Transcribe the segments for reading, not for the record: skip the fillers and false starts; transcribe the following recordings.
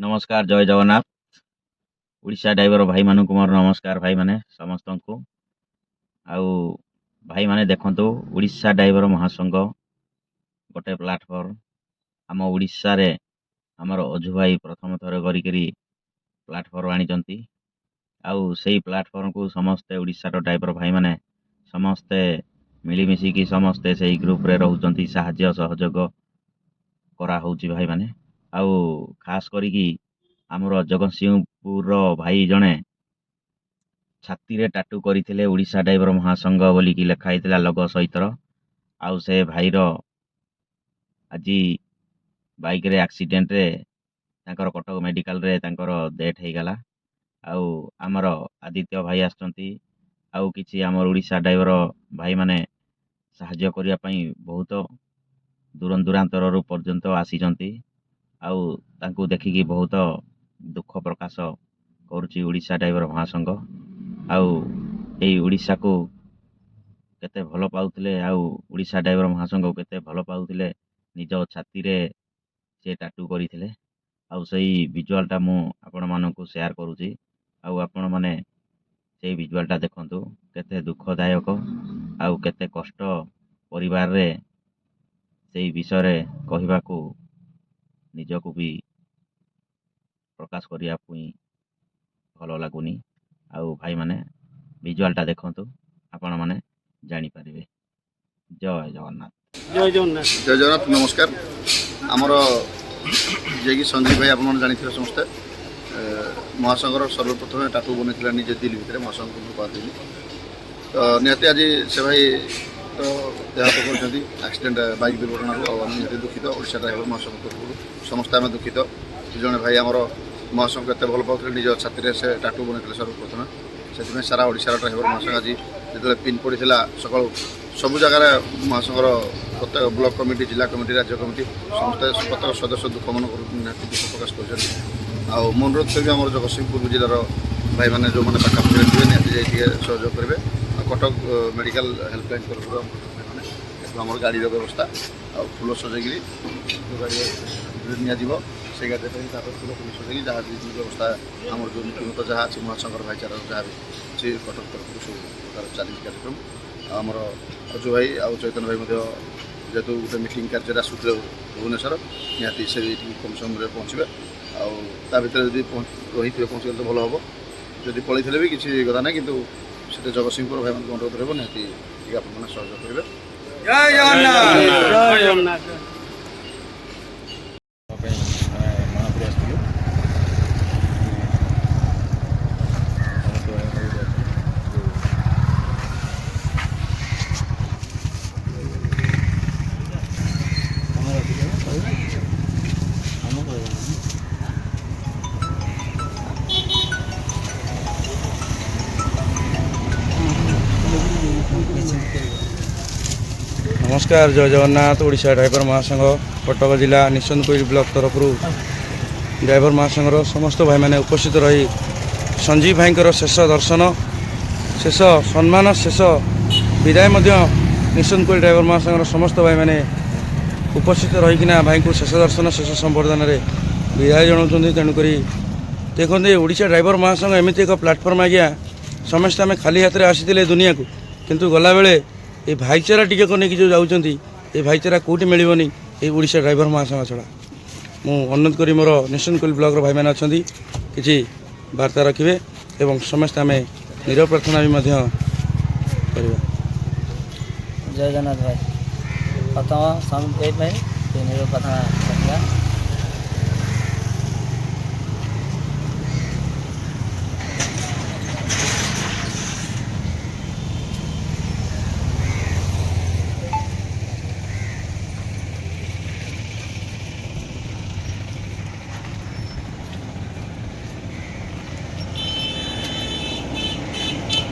नमस्कार जय जगन्नाथ ओडिशा ड्राइवर भाई मानू मोर नमस्कार भाई माने समस्त को आउ भाई माने देखंतु ओडिशा ड्राइवर महासंघ गोटे प्लाटफर्म आम ओडिशा रे हमर अजु भाई प्रथम थर करी प्लाटफर्म आनी आउ सेही प्लाटफर्म को समस्ते ओडिशा रो ड्राइवर भाई माने समस्ते मिलीमिशिकी समस्ते सेही ग्रुप रे रहउचंती साहाय्य सहयोग करा होउची भाई माने आउ खास करी आमर जगतसिंहपुर भाई जड़े छाती रे टाटू करथिले ओडिशा ड्राइवर महासंघ बोलिकी लेखाई लोगो सहित आउ से भाईर आज बाइक रे एक्सीडेंट रे तांकर कटक मेडिकल रे तांकर डेथ हो गला आउ आमर आदित्य भाई आछंती आउ किछि आमर ओडिशा ड्राइवर भाई माने साहाय्य करिया पई बहुत दूर दूरांतर पर्यंत आसीचंती आउ तांको देखिकी बहुत दुख प्रकाश करुची ओडिशा ड्राइवर महासंघ आउ एई ओडिशा को केते भल पाउथिले आउ ओडिशा ड्राइवर महासंघ को केते भल पाउथिले निज छाती रे से टाटू करिथिले आउ सही विजुअल टा मु आपण मानकु शेयर करूची आउ आपण माने से विजुअल टा देखंतु केते दुखदायक आउ केते कष्ट परिवार रे से विषय रे कहिबाकू निजको भी प्रकाश करिया पुई भल लागुनी आउ भाई माने विजुअलटा देखंतु आपण माने जानी परिबे। जय जगन्नाथ जय जगन्नाथ जय जगन्नाथ नमस्कार आमर जे कि संजीव भाई आपण जानी समस्ते महासंघर सर्वप्रथम टाटू बनी निजे दिल्ली भितर महासंघ को पाती तो निहती आज से भाई तो देहात कर एक्सीडेंट बाइक दुर्घटना निहती दुखित ओडिशा ड्राइवर महासंघ तरफ समस्ते आम दुखित जड़े भाई आमर महासंघ के भल पाते निज छाती से टाटू बनी सर्वप्रथम से सारा ओडिशा ड्राइवर महासंघ आज जो पिन पड़ा सका सबू जगार महासंघर प्रत्येक ब्लॉक कमिटी जिला कमिटी राज्य कमिटी समस्त प्रत्येक सदस्य दुख मन दुख प्रकाश कर अनुरोध करी आम जगतसिंहपुर जिलार भाई मैंने जो मैंने पाखापाखि थे निहती सहयोग करेंगे कटक मेडिकल हेल्पलाइन तरफ आम गाड़ी व्यवस्था आ फुल सजाई गाड़ी निजी से गाड़ी फुल फुल सजाई जहाँ व्यवस्था आम जो नीतिमत जहाँ अच्छी महासंघर भाईचारा जहाँ भी अच्छी कटक तरफ सब प्रकार चली कार्यक्रम आमर अजु भाई आउ चैतन्य भाई जेहेतु गोटे मीटिंग कार्य आसुले भुवनेश्वर निहती से कम समय पहुँचे आ भर रही पहुँचे तो भल हम जदि पलैले भी किसी कथा ना कि जगतसिंहपुर भाई मान अनुरोध रहा निहती आप सहयोग करेंगे। जय जगन्नाथ जय जगन्नाथ नमस्कार जय जगन्नाथ ओडिशा ड्राइवर महासंघ कटक जिला निशंदपुर ब्लॉक तरफ ड्राइवर महासंघर समस्त भाई मैंने उपस्थित रही संजीव भाई शेष दर्शन शेष सम्मान शेष विदाय निशंदपुर ड्राइवर महासंघर समस्त भाई मैंने उपस्थित रहीकिना भाई को शेष दर्शन शेष संबर्धन विदाय जनाऊँ तेणुक देखते ओडिशा ड्राइवर महासंघ एमती एक प्लाटफर्म आज्ञा समस्त आम खाली हाथ में आसी दुनिया को किंतु गला बेले ये भाईचारा टीके को लेकिन जो जाऊँच ये भाईचारा कौटी मिलनी ये ओडिशा ड्राइवर महासंघ छड़ा मु अनुरोध करी मोर निशंदपुर ब्लॉक भाई मैंने अच्छा किसी वार्ता रखिए एवं समस्त आम निरव प्रार्थना भी करवा। जय जगन्नाथ भाई प्रथम संजीव भाई निरव प्रार्थना रखा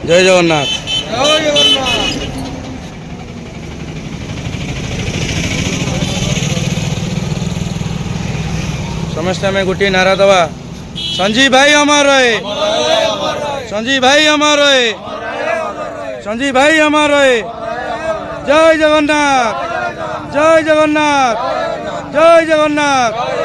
जय जगन्नाथ जय जगन्नाथ समस्त आम गोटे नारा दवा संजीव भाई अमर रहे संजीव भाई अमर रहे संजीव भाई अमर रहे जय जगन्नाथ जय जगन्नाथ जय जगन्नाथ।